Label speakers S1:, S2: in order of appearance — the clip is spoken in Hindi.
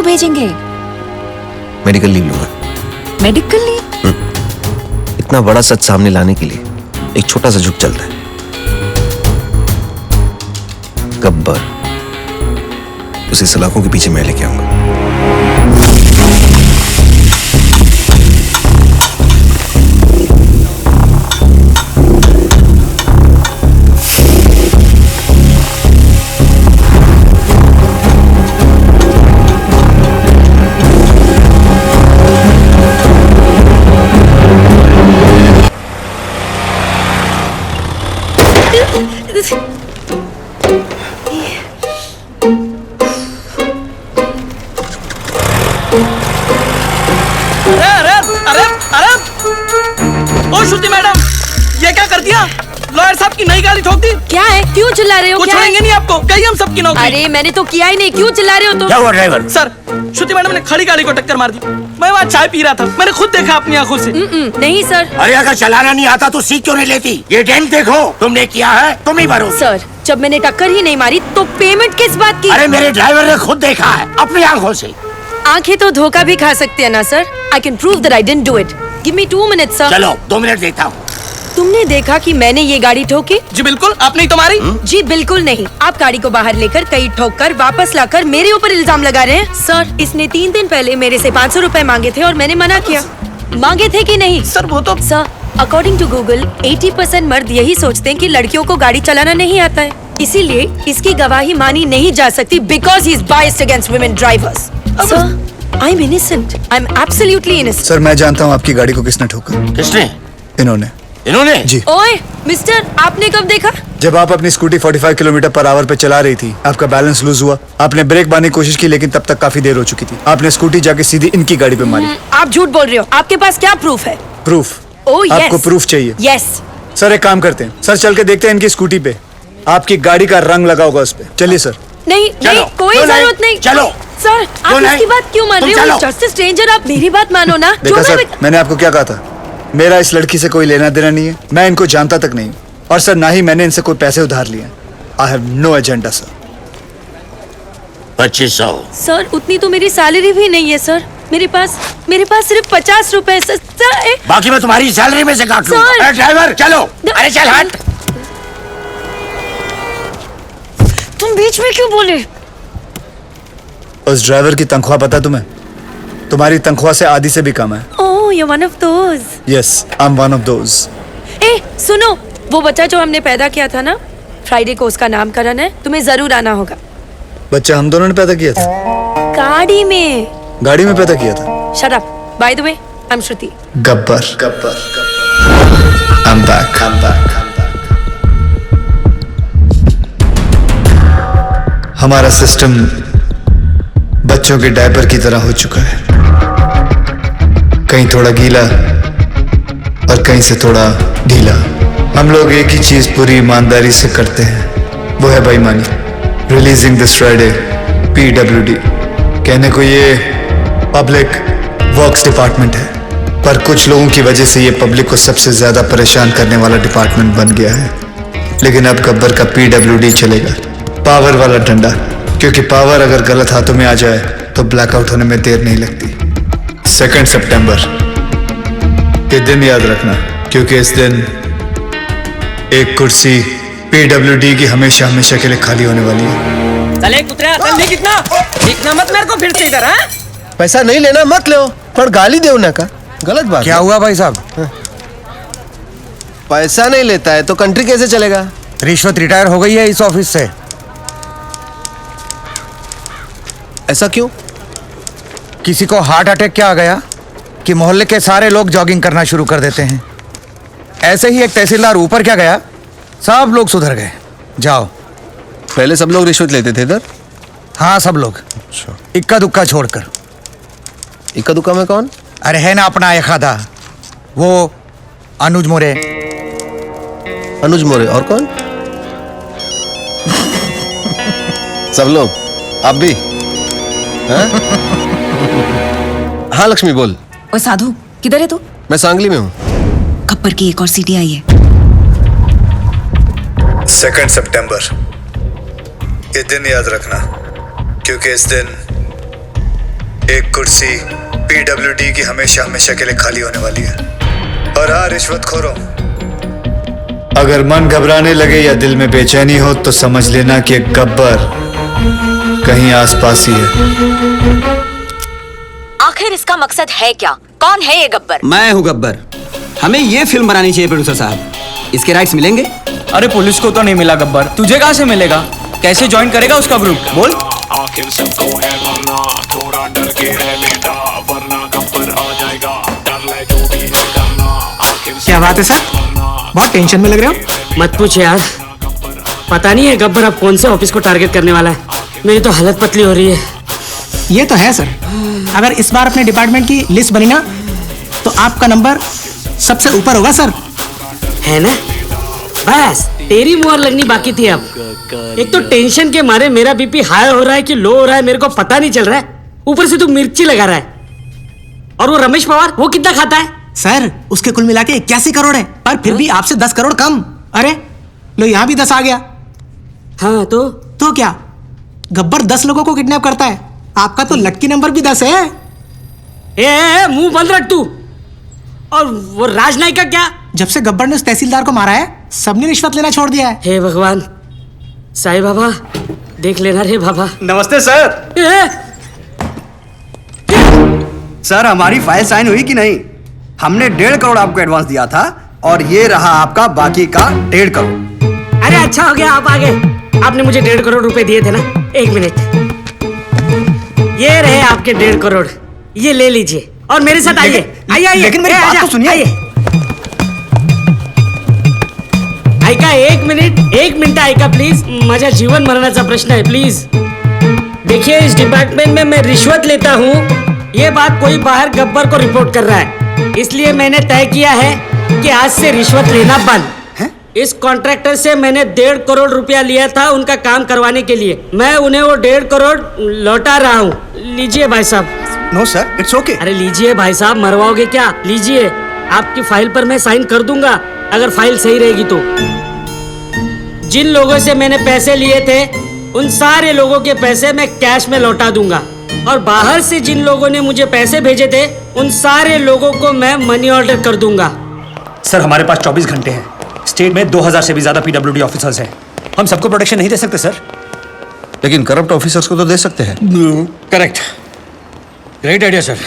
S1: को भेजेंगे?
S2: मेडिकल लीव लूंगा।
S1: Medical leave?
S2: इतना बड़ा सच सामने लाने के लिए एक छोटा सा झुक चलता है। गब्बर, उसी सलाखों के पीछे मैं लेके आऊंगा।
S3: ओ श्रुति मैडम, ये क्या कर दिया? लॉयर साहब की नई गाड़ी ठोक दी।
S1: क्या है? क्यों चिल्ला रहे हो?
S3: कुछ छोड़ेंगे नहीं आपको, गई हम सबकी नौकरी।
S1: अरे मैंने तो किया ही नहीं, क्यों चिल्ला रहे हो तुम?
S4: क्या हुआ ड्राइवर?
S3: सर, श्रुति मैडम ने खड़ी गाड़ी को टक्कर मार दी। मैं वहाँ चाय पी रहा था, मैंने खुद देखा अपनी आंखों से।
S1: नहीं सर।
S4: अरे अगर चलाना नहीं आता तो सीख क्यों नहीं लेती? ये डेंट देखो, तुमने किया है, तुम ही भरो।
S1: सर, जब मैंने टक्कर ही नहीं मारी तो पेमेंट किस बात की?
S4: अरे मेरे ड्राइवर ने खुद देखा है अपनी आंखों से।
S1: आंखें तो धोखा भी खा सकते हैं ना sir. I can prove that I didn't do it. Give me 2 minutes sir.
S4: चलो 2 मिनट देता हूँ।
S1: तुमने देखा कि मैंने ये गाड़ी ठोकी?
S3: जी बिल्कुल, आपने ही तो मारी।
S1: जी बिल्कुल नहीं। आप गाड़ी को बाहर लेकर कहीं ठोक कर वापस लाकर मेरे ऊपर इल्जाम लगा रहे हैं। सर, इसने 3 दिन पहले मेरे से 500 रुपए मांगे थे और मैंने मना किया। मांगे थे कि नहीं?
S3: सर वो तो
S1: सर, अकॉर्डिंग टू गूगल 80% मर्द यही सोचते हैं कि लड़कियों को गाड़ी चलाना नहीं आता है, इसीलिए इसकी गवाही मानी नहीं जा सकती because he is biased against women drivers. Sir, I am innocent. I am absolutely innocent.
S5: Sir, मैं जानता हूँ आपकी गाड़ी को किसने ठोका।
S4: किसने? इन्होंने
S5: जी।
S1: ओए मिस्टर, आपने कब देखा?
S5: जब आप अपनी स्कूटी 45 किलोमीटर पर आवर पे चला रही थी, आपका बैलेंस लूज हुआ। आपने ब्रेक मारने की कोशिश की लेकिन तब तक काफी देर हो चुकी थी। आपने स्कूटी जाके सीधी इनकी गाड़ी पे मारी।
S1: आप झूठ बोल रहे हो। आपके पास क्या प्रूफ है?
S5: प्रूफ?
S1: Oh yes.
S5: आपको प्रूफ चाहिए?
S1: यस।
S5: सर, एक काम करते हैं, सर चल के देखते हैं इनकी स्कूटी पे आपकी गाड़ी का रंग लगा होगा उस पे। चलिए सर।
S1: नहीं नहीं, कोई जरूरत नहीं।
S4: चलो
S1: सर, आप इसकी बात क्यों मान रहे हो? जस्ट स्ट्रेंजर, आप मेरी बात मानो ना।
S5: देखा सर, मैंने आपको क्या कहा था? मेरा इस लड़की से कोई लेना देना नहीं है, मैं इनको जानता तक नहीं। और सर, ना ही मैंने इनसे कोई पैसे उधार लिए। I have no agenda sir.
S4: 2500।
S1: Sir, उतनी तो मेरी सैलरी भी नहीं है सर। मेरे पास सिर्फ 50 रुपए सर।
S4: बाकी मैं तुम्हारी सैलरी में से काट लूं। अरे ड्राइवर चलो। अरे चल हट।
S1: तुम बीच में क्यों बोले?
S5: उस ड्राइवर की तनख्वाह पता तुम्हें? तुम्हारी तनख्वाह से आधी से भी कम है।
S1: ओह, you're one of those.
S5: Yes, I'm one of those.
S1: ए, सुनो, वो बच्चा जो हमने पैदा किया था ना, फ्राइडे को उसका नामकरण है, तुम्हें जरूर आना होगा।
S5: बच्चा हम दोनों ने पैदा किया था?
S1: गाड़ी में।
S5: गाड़ी में पैदा किया था?
S1: Shut up. By the way, I'm Shruti.
S5: Gabbar. I'm back. हमारा सिस्टम बच्चों के डायपर की तरह हो चुका है, कहीं थोड़ा गीला और कहीं से थोड़ा ढीला। हम लोग एक ही चीज पूरी ईमानदारी से करते हैं, वो है बेईमानी। Releasing this Friday PWD। कहने को ये पब्लिक वर्क्स डिपार्टमेंट है, पर कुछ लोगों की वजह से ये पब्लिक को सबसे ज्यादा परेशान करने वाला डिपार्टमेंट बन गया है। लेकिन अब गब्बर का PWD चलेगा, पावर वाला डंडा, क्योंकि पावर अगर गलत हाथों में आ जाए तो ब्लैकआउट होने में देर नहीं लगती। 2 सितंबर, ये दिन याद रखना, क्योंकि इस दिन एक कुर्सी PWD की हमेशा हमेशा के लिए खाली होने वाली है।
S3: चले कुतरा, चल दिखना मत मेरे को फिर से इधर। हाँ,
S6: पैसा नहीं लेना मत लो, पर गाली दो ना का गलत बात।
S5: क्या हुआ भाई साहब?
S6: पैसा नहीं लेता है तो कंट्री कैसे चलेगा?
S5: रिश्वत रिटायर हो गई है इस ऑफिस से।
S6: ऐसा क्यों?
S5: किसी को हार्ट अटैक क्या आ गया कि मोहल्ले के सारे लोग जॉगिंग करना शुरू कर देते हैं। ऐसे ही एक तहसीलदार ऊपर क्या गया, सब लोग सुधर गए। जाओ।
S6: पहले सब लोग रिश्वत लेते थे इधर?
S5: हाँ, सब लोग, इक्का दुक्का छोड़कर।
S6: इक्का दुक्का में कौन?
S5: अरे है ना अपना एक आधा, वो अनुज मोरे।
S6: अनुज मोरे। और कौन? सब लोग? आप भी? हाँ लक्ष्मी बोल।
S1: ओए साधु, किधर है तू?
S6: मैं सांगली में हूँ।
S1: खप्पर की एक और सीटी आई है।
S5: 2 सितंबर, ये दिन याद रखना, क्योंकि इस दिन एक कुर्सी पीडब्ल्यूडी की हमेशा हमेशा के लिए खाली होने वाली है। और हाँ रिश्वतखोरों, अगर मन घबराने लगे या दिल में बेचैनी हो तो समझ लेना कि एक गब्बर कहीं आसपास ही है।
S7: आखिर इसका मकसद है क्या? कौन है ये गब्बर?
S8: मैं हूँ गब्बर। हमें ये फिल्म बनानी चाहिए प्रोड्यूसर साहब। इसके राइट्स मिलेंगे?
S3: अरे पुलिस को तो नहीं मिला गब्बर, तुझे कहाँ से मिलेगा? कैसे ज्वाइन करेगा उसका ग्रुप? बोल।
S9: आखिर सबको है वरना, थोड़ा डर के है बेटा, वरना गब्बर आ जाएगा, डर ले जो भी है करना। आखिर
S10: क्या बात है सर, बहुत टेंशन में लग रहे हो?
S11: मत पूछ यार, पता नहीं है गब्बर अब कौन से ऑफिस को टारगेट करने वाला है। मेरी तो हालत पतली हो रही है।
S10: ये तो है सर, अगर इस बार अपने डिपार्टमेंट की लिस्ट बनी ना तो आपका नंबर सबसे ऊपर होगा सर।
S11: है ना? बस तेरी मुहर लगनी बाकी थी अब। एक तो टेंशन के मारे मेरा बीपी हाई हो रहा है कि लो हो रहा है मेरे को पता नहीं चल रहा है, ऊपर से तू मिर्ची लगा रहा है। और वो रमेश पवार, वो कितना खाता है?
S10: सर उसके कुल मिला के 81 करोड़ है, पर फिर भी आपसे 10 करोड़ कम। अरे लो यहाँ भी 10 आ गया।
S11: हाँ
S10: तो क्या, गब्बर 10 लोगों को किडनैप करता है, आपका तो लक्की नंबर भी 10 है।
S11: ए, मुंह बंद रख तू। और वो राजनायक का क्या?
S10: जब से गब्बर ने उस तहसीलदार को मारा है सबने रिश्वत लेना छोड़ दिया है।
S11: हे भगवान, साईं बाबा देख लेना रे बाबा।
S8: नमस्ते सर। सर हमारी फाइल साइन हुई कि नहीं? हमने 1.5 करोड़ आपको एडवांस दिया था और ये रहा आपका बाकी का 1.5 करोड़।
S11: अरे अच्छा हो गया आप आ गए। आपने मुझे 1.5 करोड़ रुपए दिए थे ना। एक मिनट, ये रहे आपके 1.5 करोड़, ये ले लीजिए और मेरे साथ आइए। आइए
S8: लेकिन मेरी बात तो सुनिए।
S11: ऐका एक मिनिट ऐका प्लीज, माझ्या जीवन मरणाचा प्रश्न है प्लीज। देखिए इस डिपार्टमेंट में मैं रिश्वत लेता हूँ, ये बात कोई बाहर गब्बर को रिपोर्ट कर रहा है, इसलिए मैंने तय किया है कि आज से रिश्वत लेना बंद। इस कॉन्ट्रैक्टर से मैंने 1.5 करोड़ रुपया लिया था उनका काम करवाने के लिए, मैं उन्हें वो 1.5 करोड़ लौटा रहा हूँ। लीजिए भाई साहब।
S8: No sir, it's okay.
S11: अरे लीजिए भाई साहब, मरवाओगे क्या? लीजिए, आपकी फाइल पर मैं साइन कर दूंगा अगर फाइल सही रहेगी तो। जिन लोगों से मैंने पैसे लिए थे उन सारे लोगों के पैसे मैं कैश में लौटा दूंगा, और बाहर से जिन लोगों ने मुझे पैसे भेजे थे उन सारे लोगों को मैं मनी ऑर्डर कर दूंगा।
S12: सर हमारे पास 24 घंटे हैं। स्टेट में 2000 से भी ज्यादा पीडब्ल्यूडी ऑफिसर्स हैं। हम सबको प्रोटेक्शन नहीं दे सकते सर।
S2: लेकिन करप्ट ऑफिसर्स को तो दे सकते हैं।
S12: Correct, great idea sir.